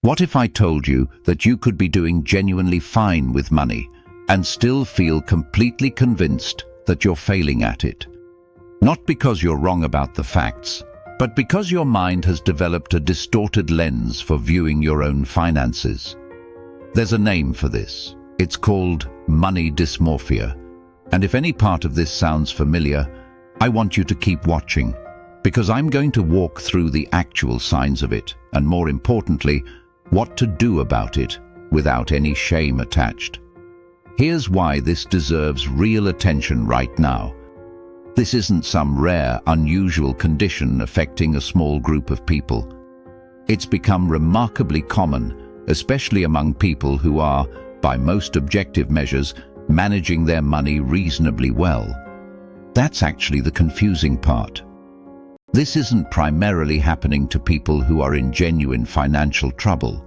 What if I told you that you could be doing genuinely fine with money and still feel completely convinced that you're failing at it? Not because you're wrong about the facts, but because your mind has developed a distorted lens for viewing your own finances. There's a name for this. It's called money dysmorphia. And if any part of this sounds familiar, I want you to keep watching, because I'm going to walk through the actual signs of it, and more importantly, what to do about it without any shame attached. Here's why this deserves real attention right now. This isn't some rare, unusual condition affecting a small group of people. It's become remarkably common, especially among people who are, by most objective measures, managing their money reasonably well. That's actually the confusing part. This isn't primarily happening to people who are in genuine financial trouble.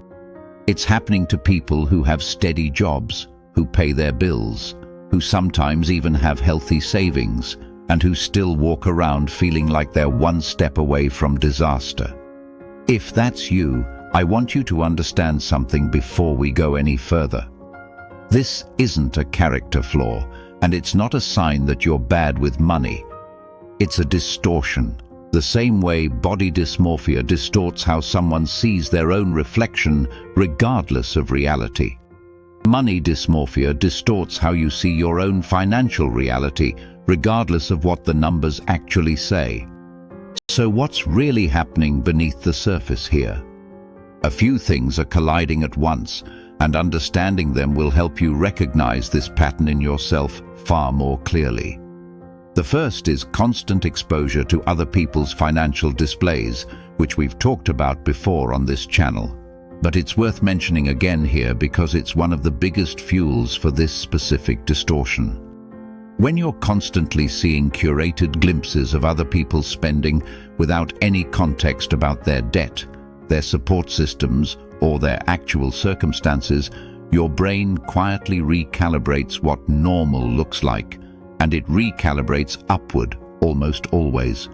It's happening to people who have steady jobs, who pay their bills, who sometimes even have healthy savings, and who still walk around feeling like they're one step away from disaster. If that's you, I want you to understand something before we go any further. This isn't a character flaw, and it's not a sign that you're bad with money. It's a distortion. The same way body dysmorphia distorts how someone sees their own reflection regardless of reality. Money dysmorphia distorts how you see your own financial reality regardless of what the numbers actually say. So what's really happening beneath the surface here? A few things are colliding at once, and understanding them will help you recognize this pattern in yourself far more clearly. The first is constant exposure to other people's financial displays, which we've talked about before on this channel. But it's worth mentioning again here because it's one of the biggest fuels for this specific distortion. When you're constantly seeing curated glimpses of other people's spending without any context about their debt, their support systems, or their actual circumstances, your brain quietly recalibrates what normal looks like, and it recalibrates upward almost always.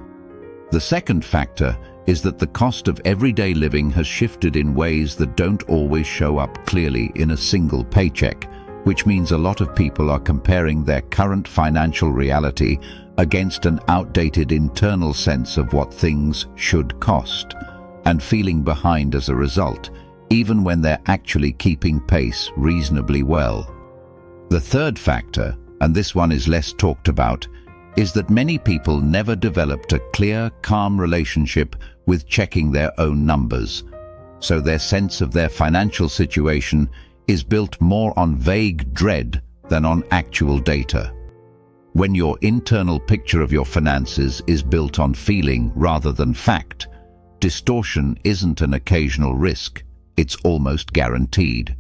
The second factor is that the cost of everyday living has shifted in ways that don't always show up clearly in a single paycheck, which means a lot of people are comparing their current financial reality against an outdated internal sense of what things should cost, and feeling behind as a result, even when they're actually keeping pace reasonably well. The third factor, and this one is less talked about, is that many people never developed a clear, calm relationship with checking their own numbers. So their sense of their financial situation is built more on vague dread than on actual data. When your internal picture of your finances is built on feeling rather than fact, distortion isn't an occasional risk, it's almost guaranteed.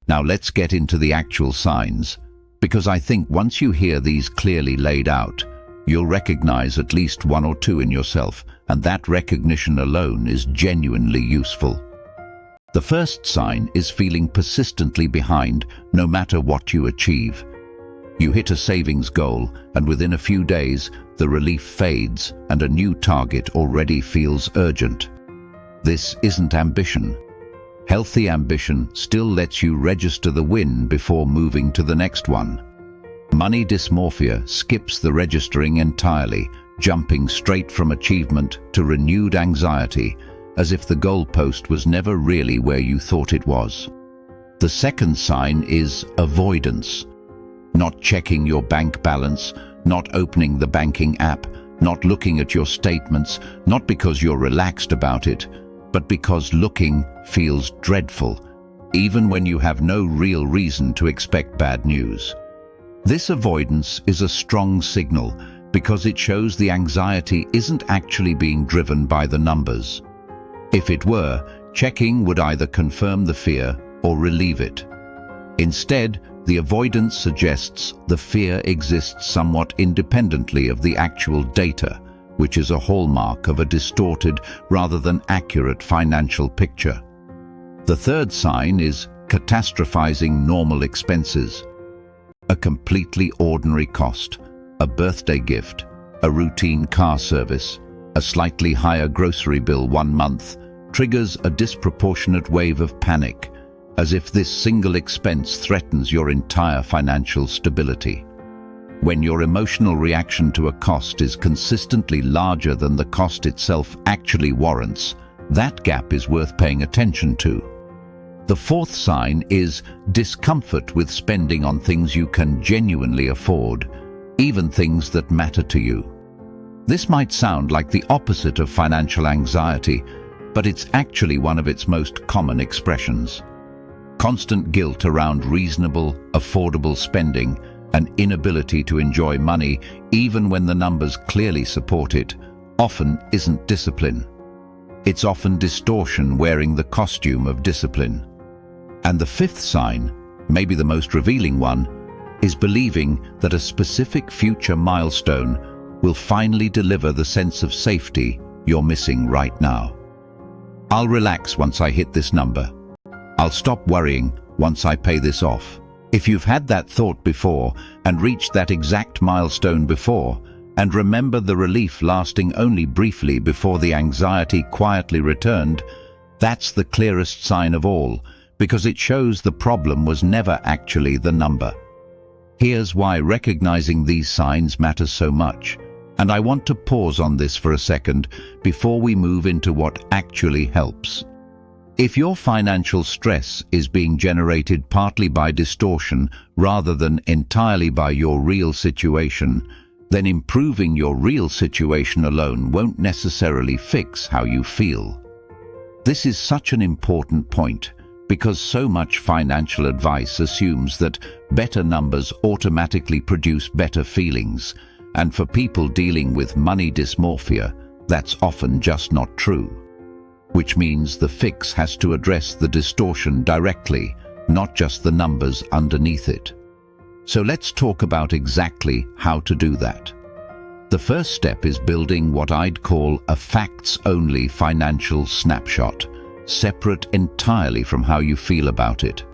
Now let's get into the actual signs, because I think once you hear these clearly laid out, you'll recognize at least one or two in yourself, and that recognition alone is genuinely useful. The first sign is feeling persistently behind no matter what you achieve. You hit a savings goal, and within a few days, the relief fades and a new target already feels urgent. This isn't ambition. Healthy ambition still lets you register the win before moving to the next one. Money dysmorphia skips the registering entirely, jumping straight from achievement to renewed anxiety, as if the goalpost was never really where you thought it was. The second sign is avoidance. Not checking your bank balance, not opening the banking app, not looking at your statements, not because you're relaxed about it, but because looking feels dreadful, even when you have no real reason to expect bad news. This avoidance is a strong signal because it shows the anxiety isn't actually being driven by the numbers. If it were, checking would either confirm the fear or relieve it. Instead, the avoidance suggests the fear exists somewhat independently of the actual data, which is a hallmark of a distorted rather than accurate financial picture. The third sign is catastrophizing normal expenses. A completely ordinary cost, a birthday gift, a routine car service, a slightly higher grocery bill one month, triggers a disproportionate wave of panic, as if this single expense threatens your entire financial stability. When your emotional reaction to a cost is consistently larger than the cost itself actually warrants, that gap is worth paying attention to. The fourth sign is discomfort with spending on things you can genuinely afford, even things that matter to you. This might sound like the opposite of financial anxiety, but it's actually one of its most common expressions. Constant guilt around reasonable, affordable spending, an inability to enjoy money even when the numbers clearly support it, often isn't discipline. It's often distortion wearing the costume of discipline. And the fifth sign, maybe the most revealing one, is believing that a specific future milestone will finally deliver the sense of safety you're missing right now. I'll relax once I hit this number. I'll stop worrying once I pay this off. If you've had that thought before and reached that exact milestone before, and remember the relief lasting only briefly before the anxiety quietly returned, that's the clearest sign of all, because it shows the problem was never actually the number. Here's why recognizing these signs matters so much, and I want to pause on this for a second before we move into what actually helps. If your financial stress is being generated partly by distortion rather than entirely by your real situation, then improving your real situation alone won't necessarily fix how you feel. This is such an important point because so much financial advice assumes that better numbers automatically produce better feelings, and for people dealing with money dysmorphia, that's often just not true. Which means the fix has to address the distortion directly, not just the numbers underneath it. So let's talk about exactly how to do that. The first step is building what I'd call a facts-only financial snapshot, separate entirely from how you feel about it.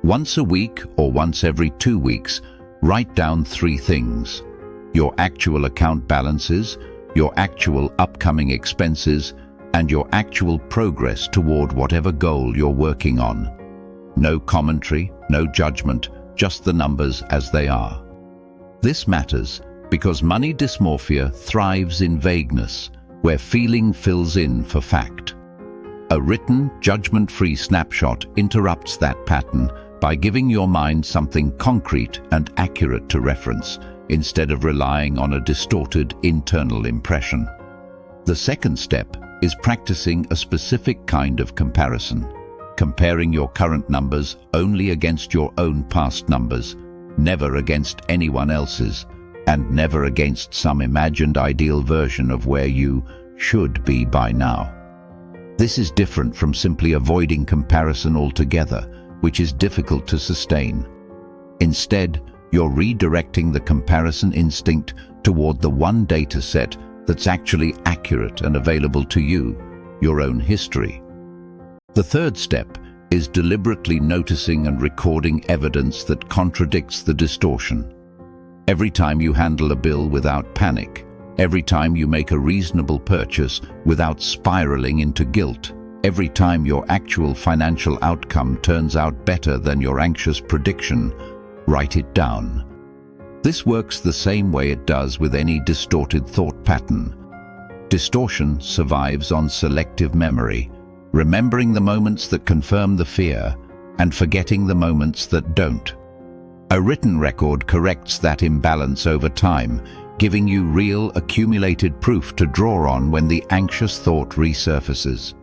Once a week or once every 2 weeks, write down 3 things: your actual account balances, your actual upcoming expenses, and your actual progress toward whatever goal you're working on. No commentary, no judgment, just the numbers as they are. This matters because money dysmorphia thrives in vagueness, where feeling fills in for fact. A written, judgment-free snapshot interrupts that pattern by giving your mind something concrete and accurate to reference, instead of relying on a distorted internal impression. The second step is practicing a specific kind of comparison, comparing your current numbers only against your own past numbers, never against anyone else's, and never against some imagined ideal version of where you should be by now. This is different from simply avoiding comparison altogether, which is difficult to sustain. Instead, you're redirecting the comparison instinct toward the one data set that's actually accurate and available to you, your own history. The third step is deliberately noticing and recording evidence that contradicts the distortion. Every time you handle a bill without panic, every time you make a reasonable purchase without spiraling into guilt, every time your actual financial outcome turns out better than your anxious prediction, write it down. This works the same way it does with any distorted thought pattern. Distortion survives on selective memory, remembering the moments that confirm the fear and forgetting the moments that don't. A written record corrects that imbalance over time, giving you real accumulated proof to draw on when the anxious thought resurfaces.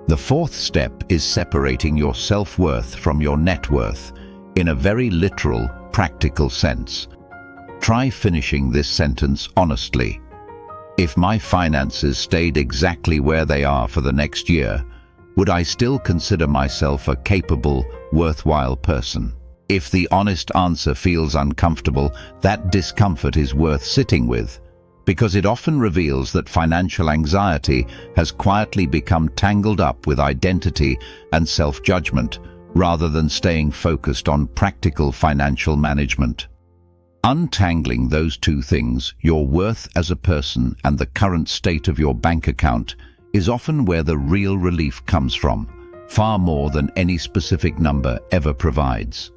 The fourth step is separating your self-worth from your net worth, in a very literal, practical sense. Try finishing this sentence honestly. If my finances stayed exactly where they are for the next year, would I still consider myself a capable, worthwhile person? If the honest answer feels uncomfortable, that discomfort is worth sitting with, because it often reveals that financial anxiety has quietly become tangled up with identity and self-judgment, rather than staying focused on practical financial management. Untangling those two things, your worth as a person and the current state of your bank account, is often where the real relief comes from, far more than any specific number ever provides.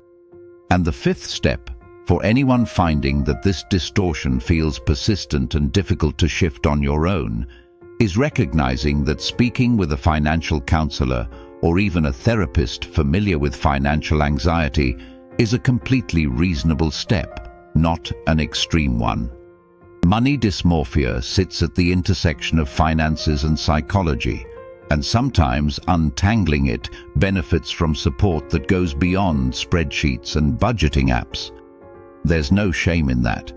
And the fifth step, for anyone finding that this distortion feels persistent and difficult to shift on your own, is recognizing that speaking with a financial counselor or even a therapist familiar with financial anxiety is a completely reasonable step, not an extreme one. Money dysmorphia sits at the intersection of finances and psychology, and sometimes untangling it benefits from support that goes beyond spreadsheets and budgeting apps. There's no shame in that.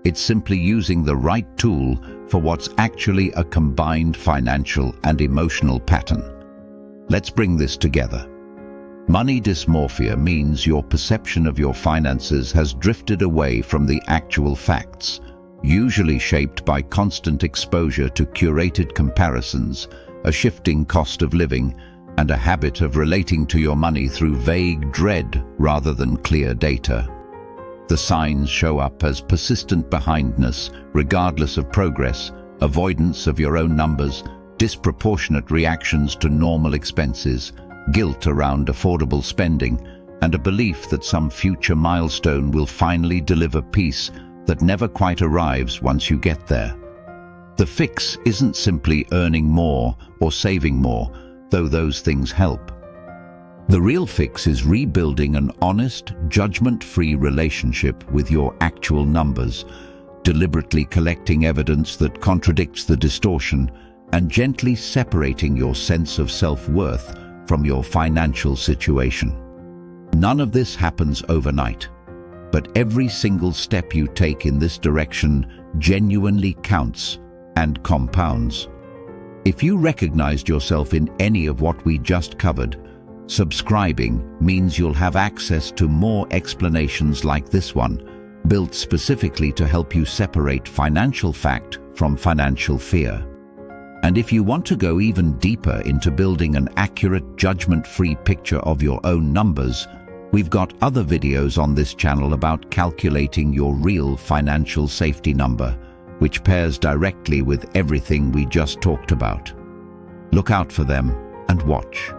It's simply using the right tool for what's actually a combined financial and emotional pattern. Let's bring this together. Money dysmorphia means your perception of your finances has drifted away from the actual facts, usually shaped by constant exposure to curated comparisons, a shifting cost of living, and a habit of relating to your money through vague dread rather than clear data. The signs show up as persistent behindness, regardless of progress, avoidance of your own numbers, disproportionate reactions to normal expenses, guilt around affordable spending, and a belief that some future milestone will finally deliver peace that never quite arrives once you get there. The fix isn't simply earning more or saving more, though those things help. The real fix is rebuilding an honest, judgment-free relationship with your actual numbers, deliberately collecting evidence that contradicts the distortion, and gently separating your sense of self-worth from your financial situation. None of this happens overnight, but every single step you take in this direction genuinely counts and compounds. If you recognized yourself in any of what we just covered, subscribing means you'll have access to more explanations like this one, built specifically to help you separate financial fact from financial fear. And if you want to go even deeper into building an accurate, judgment-free picture of your own numbers, we've got other videos on this channel about calculating your real financial safety number, which pairs directly with everything we just talked about. Look out for them and watch.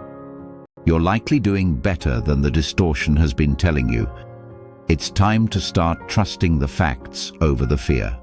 You're likely doing better than the distortion has been telling you. It's time to start trusting the facts over the fear.